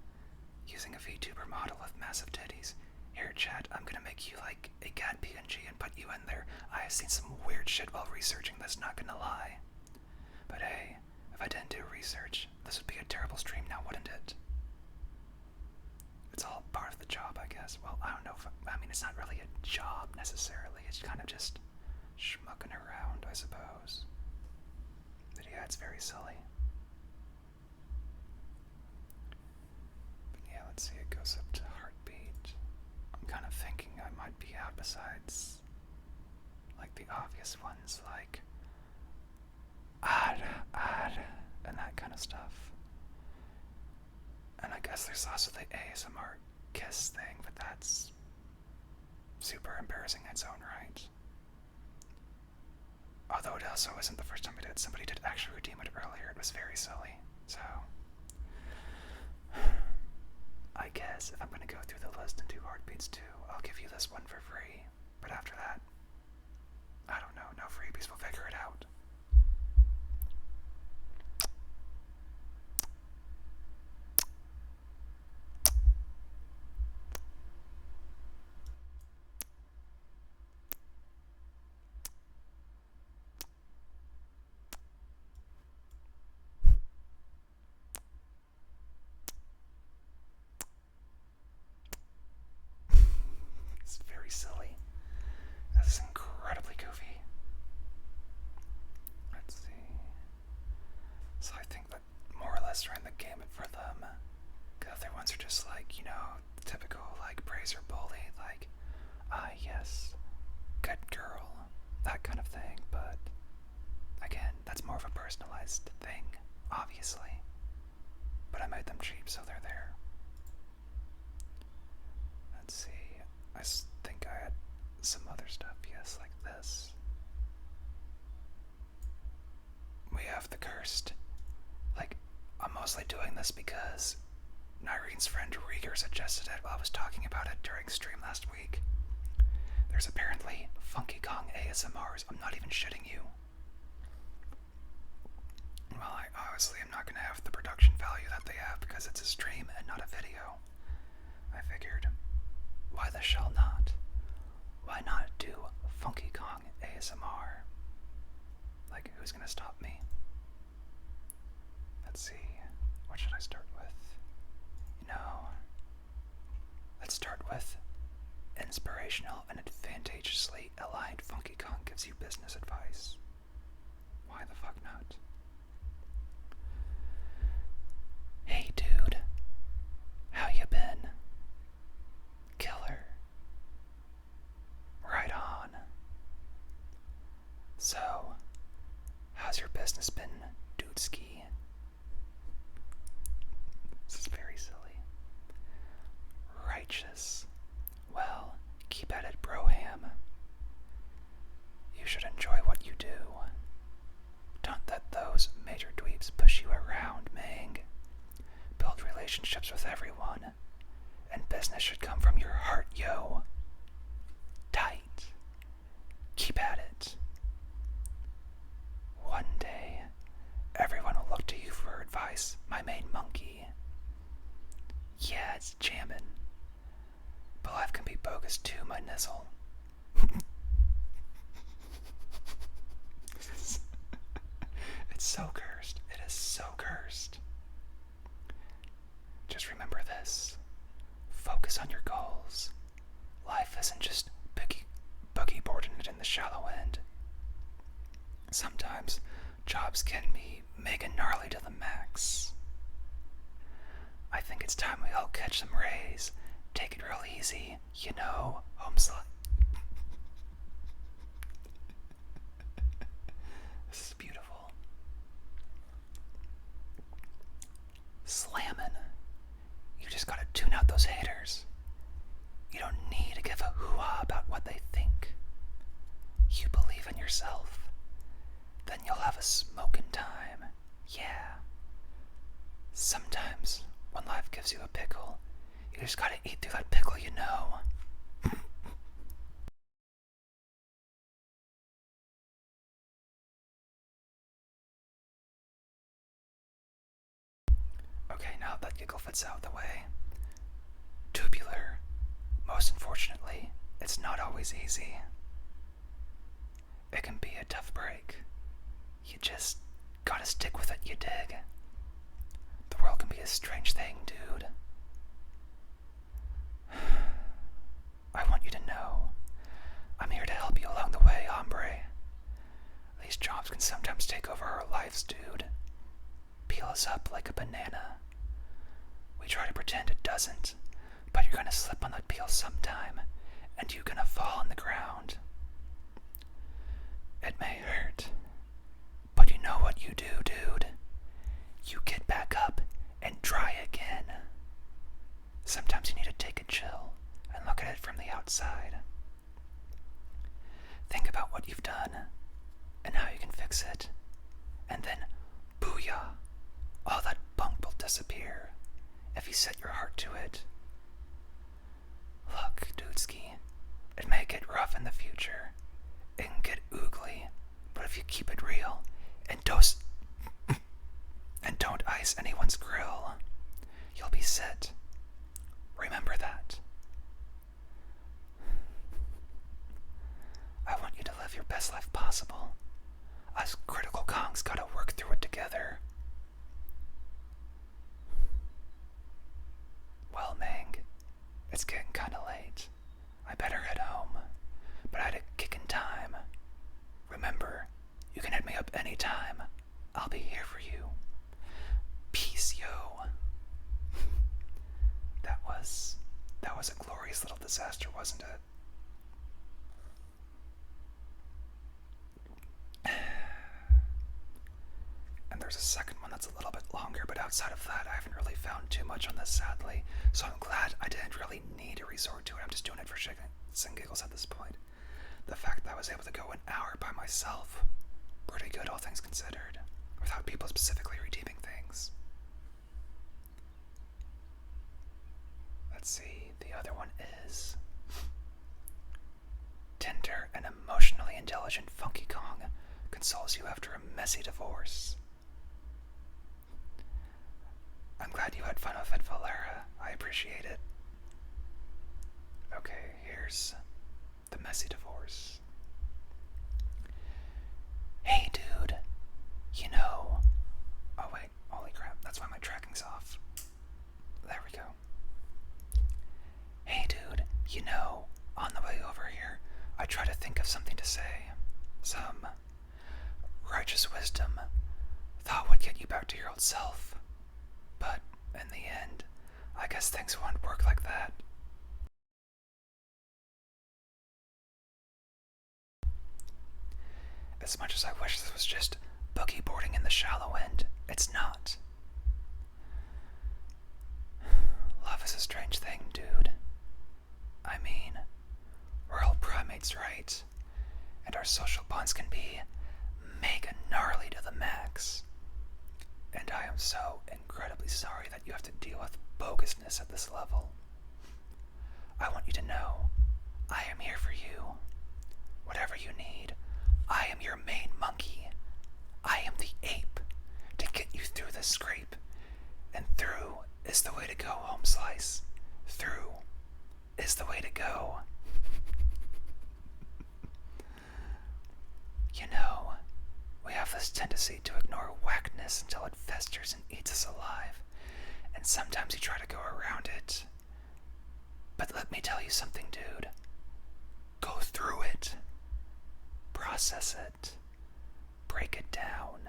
using a VTuber model with massive titties. Here, chat, I'm gonna make you like a cat PNG and put you in there. I have seen some weird shit while researching this, not gonna lie. But hey, if I didn't do research, this would be a terrible stream now, wouldn't it? It's all part of the job, I guess. Well, I don't know if, I mean, it's not really a job necessarily. It's kind of just schmucking around, I suppose. But yeah, it's very silly. besides, like, the obvious ones, like, odd, and that kind of stuff. And I guess there's also the ASMR kiss thing, but that's super embarrassing in its own right. Although it also isn't the first time I did. Somebody did actually redeem it earlier. It was very silly. So, I guess if I'm going to go through the list and do Heartbeats too, I'll give you this one for free. But after that, I don't know. No freebies. We'll figure it out. It's very silly. This is incredibly goofy. Let's see. So I think that more or less ran the gamut for them. The other ones are just like, you know, typical like praise or bully, like, yes, good girl, that kind of thing. But again, that's more of a personalized thing, obviously. But I made them cheap, so they're there. Let's see. I think I had some other stuff, yes, like this. We have the cursed. Like, I'm mostly doing this because Nyrene's friend Rieger suggested it while I was talking about it during stream last week. There's apparently Funky Kong ASMRs. I'm not even shitting you. Well, I obviously am not going to have the production value that they have because it's a stream and not a video. I figured, why the shall not? Why not do Funky Kong ASMR? Like, who's going to stop me? Let's see. What should I start with? You know, let's start with inspirational and advantageously aligned Funky Kong gives you business advice. Why the fuck not? Hey dude, how you been? Killer. Right on. So, how's your business been, dudeski? This is very silly. Righteous. Well, keep at it, broham. You should enjoy what you do. Don't let those major dweebs push you around, Mang. Build relationships with everyone, and business should come from your heart, yo. Tight. Keep at it. One day, everyone will look to you for advice, my main monkey. Yeah, it's jammin'. But life can be bogus too, my nizzle. It's so cursed. It is so cursed. Just remember this. Focus on your goals. Life isn't just boogie boarding it in the shallow end. Sometimes jobs can be mega gnarly to the max. I think it's time we all catch some rays. Take it real easy, you know, home slot. This is beautiful. Slammin'. You just gotta tune out those haters. You don't need to give a hoo-ha about what they think. You believe in yourself. Then you'll have a smokin' time. Yeah. Sometimes, when life gives you a pickle, you just gotta eat through that pickle, you know. Okay, now that giggle fits out of the way. Tubular. Most unfortunately, it's not always easy. It can be a tough break. You just gotta stick with it, you dig. The world can be a strange thing, dude. I want you to know, I'm here to help you along the way, hombre. These jobs can sometimes take over our lives, dude. Peel us up like a banana. We try to pretend it doesn't, but you're gonna slip on that peel sometime, and you're gonna fall on the ground. It may hurt, but you know what you do, dude? You get back up and try again. Sometimes you need to take a chill and look at it from the outside. Think about what you've done and how you can fix it. And then, booyah, all that bunk will disappear if you set your heart to it. Look, Dudeski, it may get rough in the future. It can get oogly, but if you keep it real and don't ice anyone's grill, you'll be set. Remember that. I want you to live your best life possible. Us critical Kongs gotta work through it together. Well, Mang, it's getting kinda late. I better head home, but I had a kick in time. Remember, you can hit me up anytime. I'll be here for you. Peace, yo. That was a glorious little disaster, wasn't it? And there's a second one that's a little bit longer, but outside of that, I haven't really found too much on this, sadly. So I'm glad I didn't really need to resort to it. I'm just doing it for shits and giggles at this point. The fact that I was able to go an hour by myself, pretty good, all things considered, without people specifically redeeming things. Let's see, the other one is tender and emotionally intelligent Funky Kong consoles you after a messy divorce. I'm glad you had fun with it, Valera. I appreciate it. Okay, here's the messy divorce. Hey, dude. You know... Oh, wait. Holy crap. That's why my tracking's off. There we go. Hey, dude. You know, on the way over here, I try to think of something to say. Some righteous wisdom. Thought would get you back to your old self. But, in the end, I guess things won't work like that. As much as I wish this was just boogie boarding in the shallow end, it's not. Love is a strange thing, dude. I mean, we're all primates, right? And our social bonds can be mega gnarly to the max. And I am so incredibly sorry that you have to deal with bogusness at this level. I want you to know, I am here for you. Whatever you need, I am your main monkey. I am the ape to get you through this scrape. And through is the way to go, Home Slice. Through is the way to go. You know, we have this tendency to ignore whackness until it festers and eats us alive. And sometimes you try to go around it. But let me tell you something, dude. Go through it. Process it. Break it down.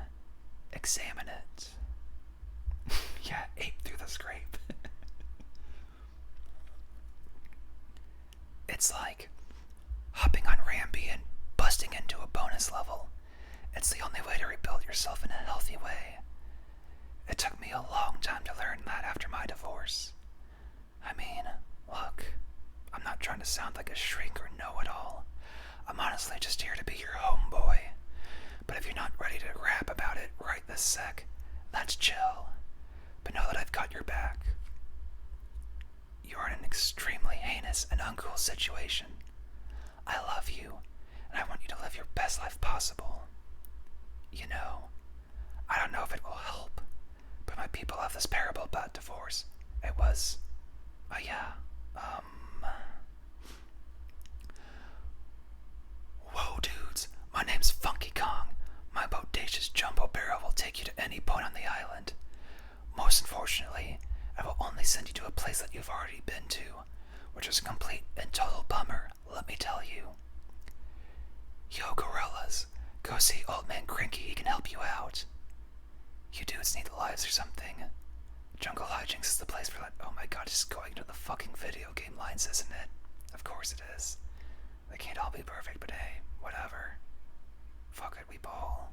Examine it. Yeah, ape through the scrape. It's like hopping on Ramby and busting into a bonus level. It's the only way to rebuild yourself in a healthy way. It took me a long time to learn that after my divorce. I mean, look, I'm not trying to sound like a shrink or know-it-all. I'm honestly just here to be your homeboy. But if you're not ready to rap about it right this sec, that's chill. But know that I've got your back. You're in an extremely heinous and uncool situation. I love you, and I want you to live your best life possible. You know, I don't know if it will help, but my people have this parable about divorce. It was, Whoa, dudes, my name's Funky Kong. My bodacious jumbo barrel will take you to any point on the island. Most unfortunately, I will only send you to a place that you've already been to, which is a complete and total bummer, let me tell you. Yo, gorillas, go see Old Man Cranky, he can help you out. You dudes need lives or something. Jungle Hijinks is the place for that. Oh my god, just going into the fucking video game lines, isn't it? Of course it is. They can't all be perfect, but hey, whatever. Fuck it, we ball.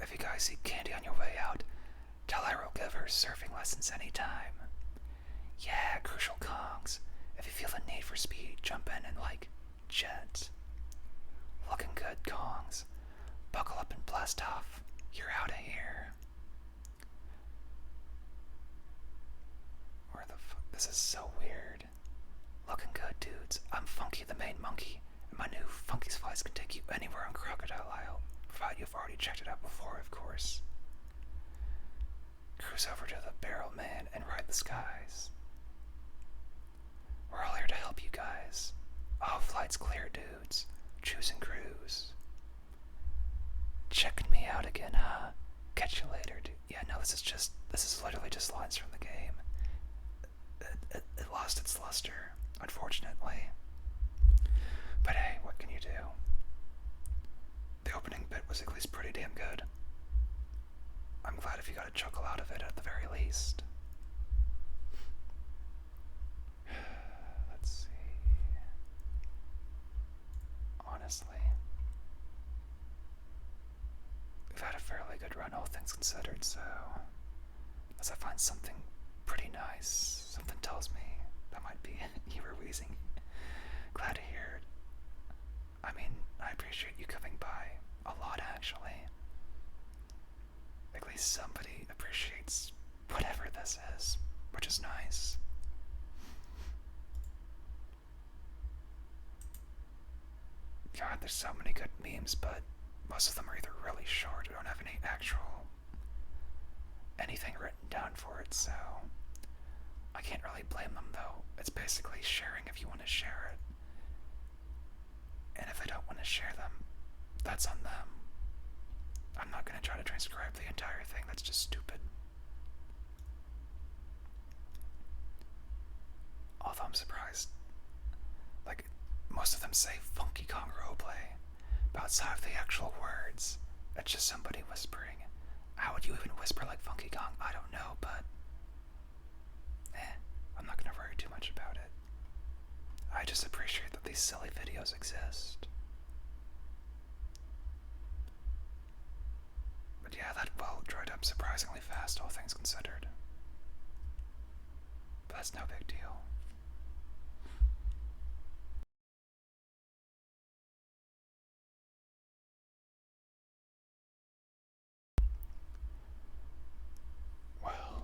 If you guys see Candy on your way out, tell her we'll give her surfing lessons anytime. Yeah, crucial Kongs. If you feel the need for speed, jump in and jet. Looking good, Kongs. Buckle up and blast off. You're out of here. Where the fuck? This is so weird. Looking good, dudes. I'm Funky the main monkey, and my new Funky's Flies can take you anywhere on Crocodile Isle, provided you've already checked it out before, of course. Cruise over to the Barrel Man and ride the skies. We're all here to help you guys. All flights clear, dudes. Choose and cruise. Checking me out again, huh? Catch you later, dude. Yeah, no, this is literally just lines from the game. It lost its luster, unfortunately. But hey, what can you do? The opening bit was at least pretty damn good. I'm glad if you got a chuckle out of it at the very least. Let's see. Honestly, we've had a fairly good run, all things considered, so unless I find something pretty nice, something tells me that might be you were wheezing. Glad to hear it. I mean, I appreciate you coming by a lot, actually. At least somebody appreciates whatever this is, which is nice. God, there's so many good memes, but most of them are either really short or don't have any anything written down for it, so I can't really blame them, though. It's basically sharing if you want to share it. And if they don't want to share them, that's on them. I'm not going to try to transcribe the entire thing, that's just stupid. Although I'm surprised. Most of them say Funky Kong roleplay, but outside of the actual words, it's just somebody whispering. How would you even whisper like Funky Kong? I don't know, but I'm not going to worry too much about it. I just appreciate that these silly videos exist. But yeah, that well dried up surprisingly fast, all things considered. But that's no big deal. Well,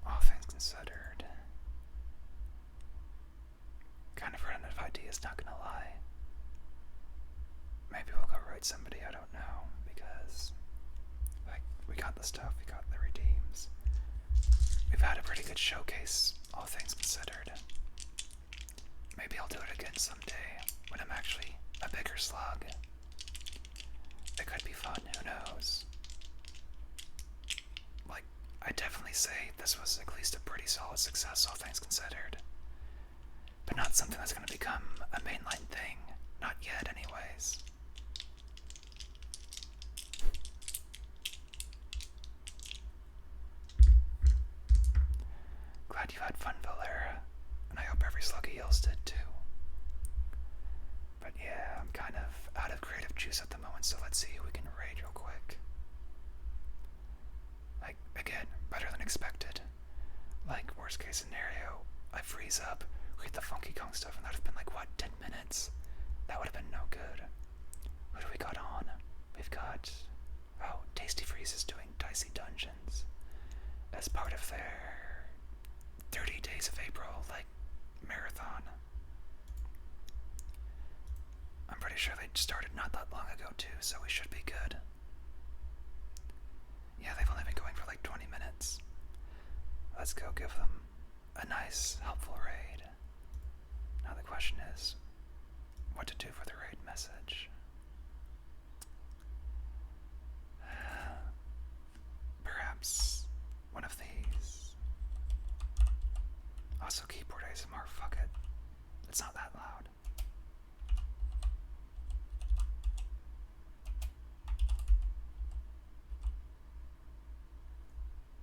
all things considered, kind of running out of ideas, not gonna lie. Maybe we'll go raid somebody, I don't know, because we got the stuff, we got the redeems. We've had a pretty good showcase, all things considered. Maybe I'll do it again someday, when I'm actually a bigger slug. It could be fun, who knows? I'd definitely say this was at least a pretty solid success, all things considered. But not something that's going to become a mainline thing. Not yet, anyways. Glad you had fun, Valera. And I hope every sluggy else did too. But yeah, I'm kind of out of creative juice at the moment, so let's see who we can raid real quick. Again, better than expected. Worst case scenario, I freeze up, read the Funky Kong stuff, and that would have been 10 minutes? That would have been no good. Who do we got on? We've got, Tasty Freeze is doing Dicey Dungeons as part of their 30 Days of April, marathon. I'm pretty sure they started not that long ago too, so we should be good. Yeah, they've only been going for 20 minutes. Let's go give them a nice, helpful raid. Now the question is, what to do for the raid message? Perhaps one of these. Also keyboard ASMR, fuck it. It's not that loud.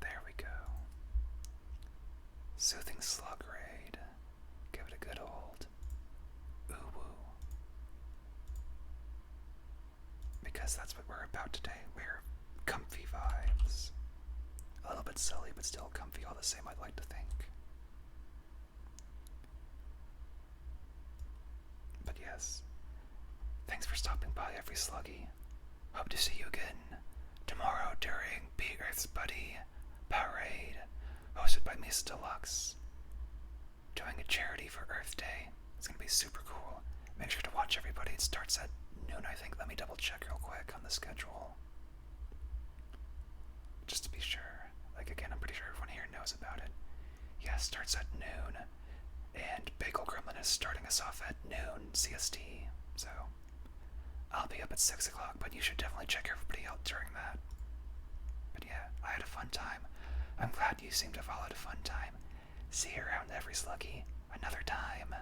There we go. Soothing Slug raid. Give it a good old ooh woo. Because that's what we're about today. We're comfy vibes. A little bit silly, but still comfy all the same, I'd like to think. But yes, thanks for stopping by, every sluggy. Hope to see you again tomorrow during Be Earth's Buddy Parade, hosted by Miss Deluxe. Doing a charity for Earth Day. It's gonna be super cool. Make sure to watch, everybody. It starts at noon, I think. Let me double check real quick on the schedule. Just to be sure. Like, again, I'm pretty sure everyone here knows about it. Yeah, starts at noon. And Bagel Gremlin is starting us off at noon CST. So, I'll be up at 6 o'clock, but you should definitely check everybody out during that. But yeah, I had a fun time. I'm glad you seem to have all had a fun time. See you around, every sluggy, another time.